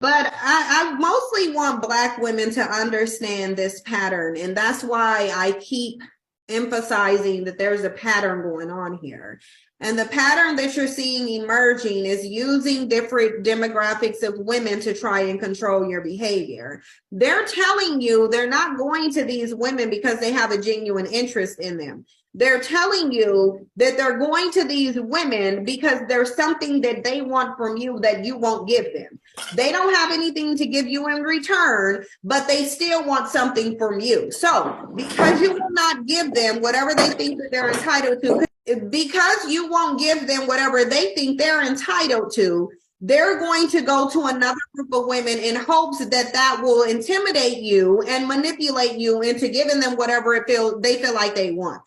But I mostly want Black women to understand this pattern. And that's why I keep emphasizing that there's a pattern going on here. And the pattern that you're seeing emerging is using different demographics of women to try and control your behavior. They're telling you they're not going to these women because they have a genuine interest in them. They're telling you that they're going to these women because there's something that they want from you that you won't give them. They don't have anything to give you in return, but they still want something from you. So because you will not give them whatever they think that they're entitled to, because you won't give them whatever they think they're entitled to, they're going to go to another group of women in hopes that that will intimidate you and manipulate you into giving them whatever they feel like they want.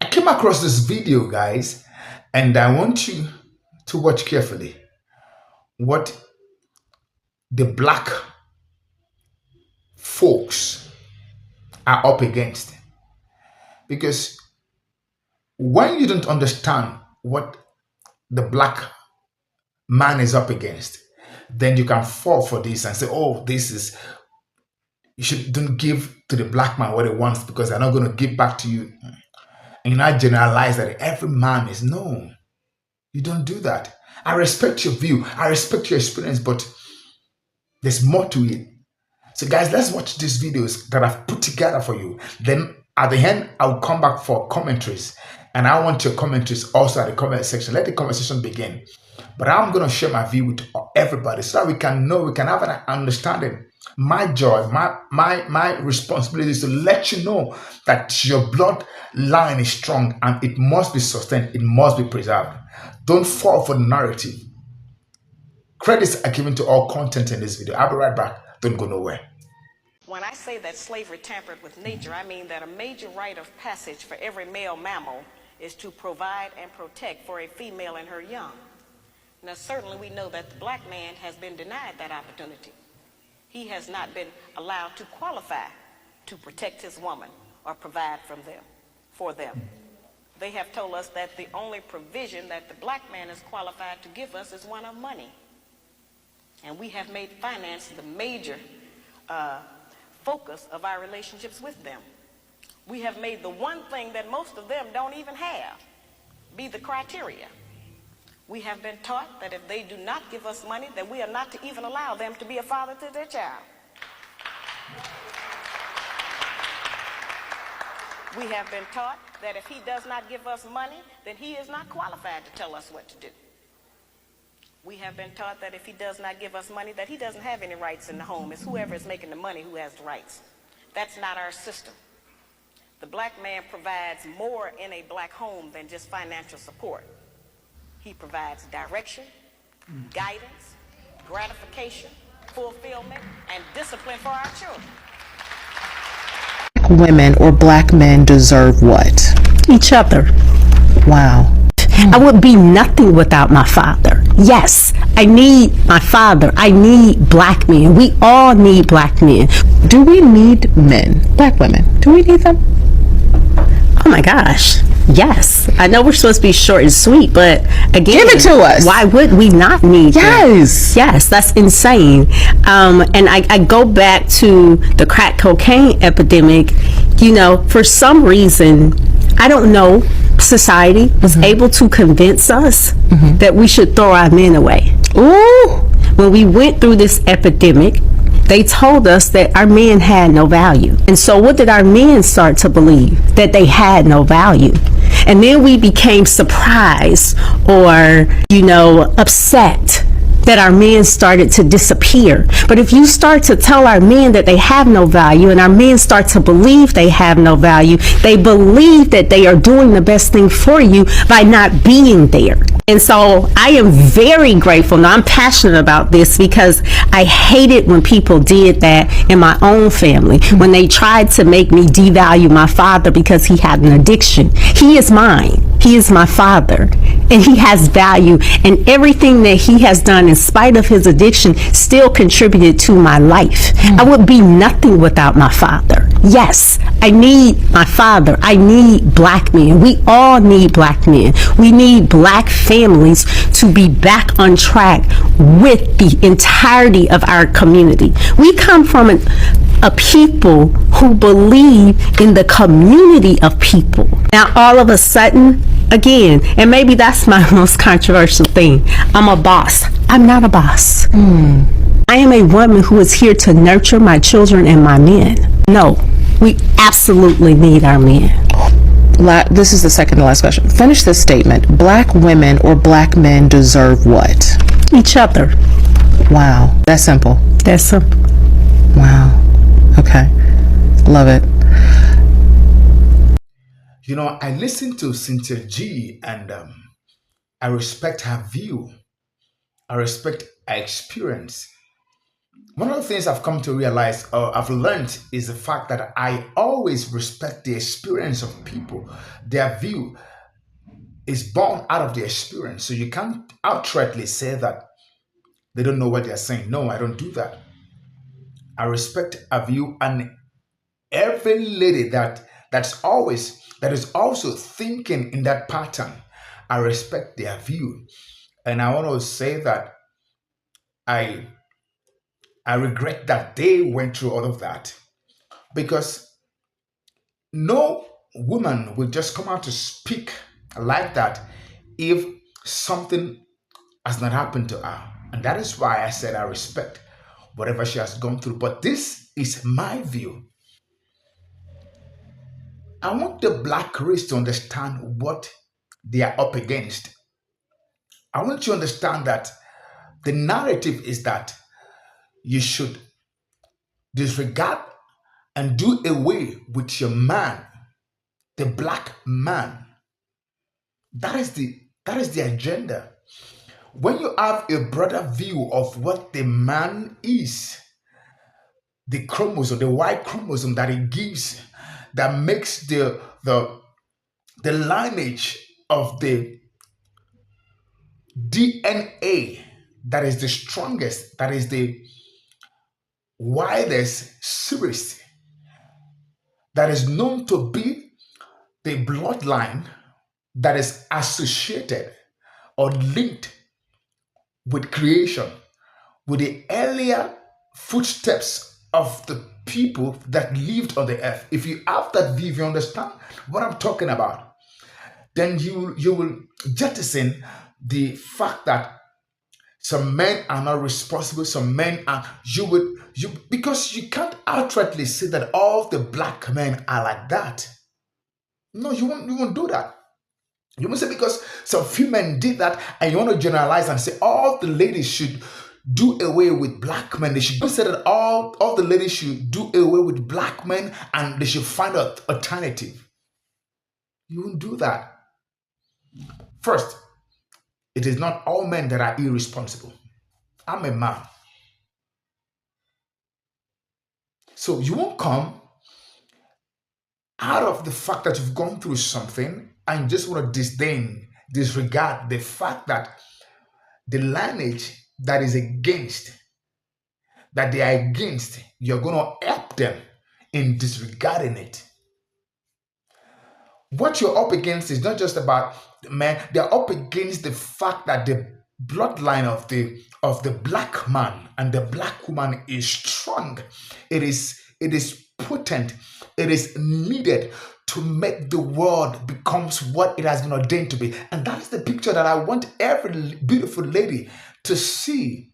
I came across this video, guys, and I want you to watch carefully what the Black folks are up against. Because when you don't understand what the Black man is up against, then you can fall for this and say, oh, you shouldn't give to the Black man what he wants because they're not going to give back to you. And you not generalize that every man is. No, you don't do that. I respect your view. I respect your experience, but there's more to it. So guys, let's watch these videos that I've put together for you. Then at the end, I'll come back for commentaries. And I want your commentaries also at the comment section. Let the conversation begin. But I'm going to share my view with everybody so that we can have an understanding. My joy, my responsibility is to let you know that your bloodline is strong and it must be sustained. It must be preserved. Don't fall for the narrative. Credits are given to all content in this video. I'll be right back. Don't go nowhere. When I say that slavery tampered with nature, I mean that a major rite of passage for every male mammal is to provide and protect for a female and her young. Now, certainly we know that the Black man has been denied that opportunity. He has not been allowed to qualify to protect his woman or provide for them. They have told us that the only provision that the Black man is qualified to give us is one of money. And we have made finance the major focus of our relationships with them. We have made the one thing that most of them don't even have be the criteria. We have been taught that if they do not give us money, that we are not to even allow them to be a father to their child. We have been taught that if he does not give us money, then he is not qualified to tell us what to do. We have been taught that if he does not give us money, that he doesn't have any rights in the home. It's whoever is making the money who has the rights. That's not our system. The Black man provides more in a Black home than just financial support. He provides direction, guidance, gratification, fulfillment, and discipline for our children. Women or Black men deserve what? Each other. Wow. I would be nothing without my father. Yes, I need my father. I need Black men. We all need Black men. Do we need men? Black women. Do we need them? Oh my gosh. Yes. I know we're supposed to be short and sweet, but again, give it to us. Why would we not need yes them? Yes, that's insane. And I go back to the crack cocaine epidemic. You know, for some reason, I don't know, society was able to convince us that we should throw our men away. Ooh. When we went through this epidemic, they told us that our men had no value. And so what did our men start to believe? That they had no value. And then we became surprised or, upset that our men started to disappear. But if you start to tell our men that they have no value and our men start to believe they have no value, they believe that they are doing the best thing for you by not being there. And so I am very grateful. Now I'm passionate about this because I hated when people did that in my own family, when they tried to make me devalue my father because he had an addiction. He is mine. He is my father, and he has value, and everything that he has done in spite of his addiction still contributed to my life. I would be nothing without my father. Yes, I need my father. I need black men. We all need black men. We need black families to be back on track with the entirety of our community. We come from a people who believe in the community of people. Now, all of a sudden, again, and maybe that's my most controversial thing, I'm a boss. I'm not a boss. I am a woman who is here to nurture my children and my men. No, we absolutely need our men. This is the second to last question. Finish this statement. Black women or black men deserve what? Each other. Wow. That's simple. That's simple. Wow. Okay. Love it. You know, I listened to Cynthia G, and I respect her view. I respect her experience. One of the things I've come to realize, or I've learned, is the fact that I always respect the experience of people. Their view is born out of their experience. So you can't outrightly say that they don't know what they're saying. No, I don't do that. I respect a view, and every lady that is also thinking in that pattern, I respect their view. And I want to say that I regret that they went through all of that, because no woman will just come out to speak like that if something has not happened to her. And that is why I said I respect whatever she has gone through. But this is my view. I want the black race to understand what they are up against. I want you to understand that the narrative is that you should disregard and do away with your man, the black man. That is the agenda. When you have a broader view of what the man is, the chromosome, the Y chromosome that it gives, that makes the lineage of the DNA that is the strongest, that is the widest series, that is known to be the bloodline that is associated or linked with creation, with the earlier footsteps of the people that lived on the earth. If you have that view, if you understand what I'm talking about, then you will jettison the fact that some men are not responsible, some men are, because you can't outrightly say that all the black men are like that. No, you won't do that. You must say because some few men did that, and you want to generalize and say all the ladies should do away with black men. They should say that all the ladies should do away with black men and they should find an alternative. You won't do that. First, it is not all men that are irresponsible. I'm a man. So you won't come out of the fact that you've gone through something and just want to disregard the fact that the lineage that is against, that they are against, you're going to help them in disregarding it. What you're up against is not just about men, they're up against the fact that the bloodline of the black man and the black woman is strong. It is potent. It is needed to make the world becomes what it has been ordained to be. And that is the picture that I want every beautiful lady to see,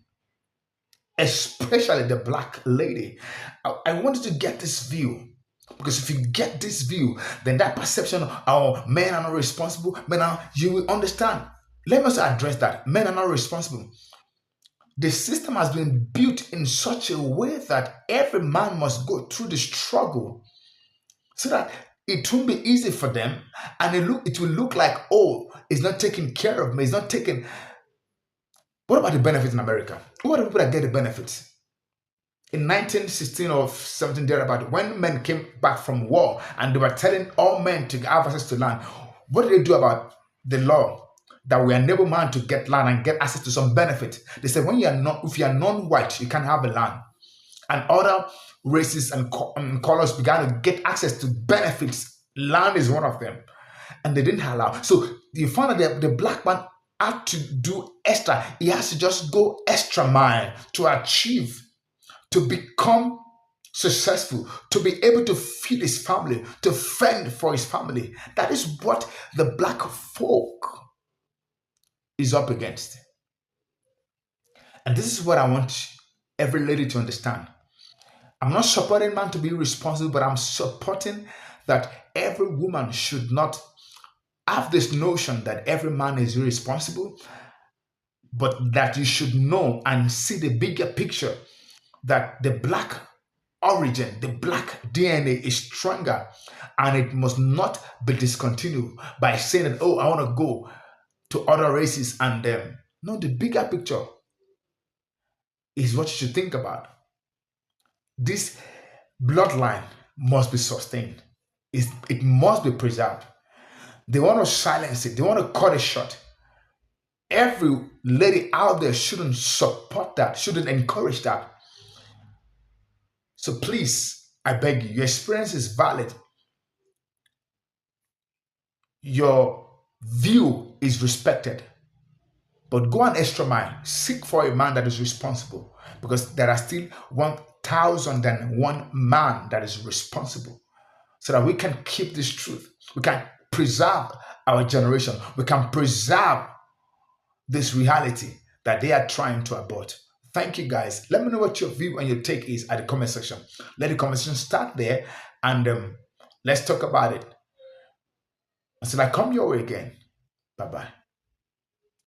especially the black lady. I want you to get this view. Because if you get this view, then that perception of, oh, men are not responsible, you will understand. Let me also address that. Men are not responsible. The system has been built in such a way that every man must go through the struggle so that it won't be easy for them, and it will look like, oh, it's not taking care of me, it's not taking. What about the benefits in America? Who are the people that get the benefits? In 1916 or 17 thereabout, when men came back from war and they were telling all men to have access to land, What did they do about the law that we enable man to get land and get access to some benefit? They said when you are not, if you are non-white, you can't have a land. And other races and colors began to get access to benefits. Land is one of them, and they didn't allow. So you find that the black man had to do extra. He has to just go extra mile to achieve, to become successful, to be able to feed his family, to fend for his family. That is what the black folk is up against. And this is what I want every lady to understand. I'm not supporting man to be responsible, but I'm supporting that every woman should not have this notion that every man is irresponsible, but that you should know and see the bigger picture, that the black origin, the black DNA is stronger, and it must not be discontinued by saying that, oh, I want to go to other races and them. No, the bigger picture is what you should think about. This bloodline must be sustained. It must be preserved. They want to silence it. They want to cut it short. Every lady out there shouldn't support that, shouldn't encourage that. So please, I beg you, your experience is valid. Your view is respected. But go an extra mile. Seek for a man that is responsible, because there are still 1,001 man that is responsible, so that we can keep this truth. We can preserve our generation. We can preserve this reality that they are trying to abort. Thank you, guys. Let me know what your view and your take is at the comment section. Let the conversation start there, and let's talk about it. Until I come your way again. Bye-bye.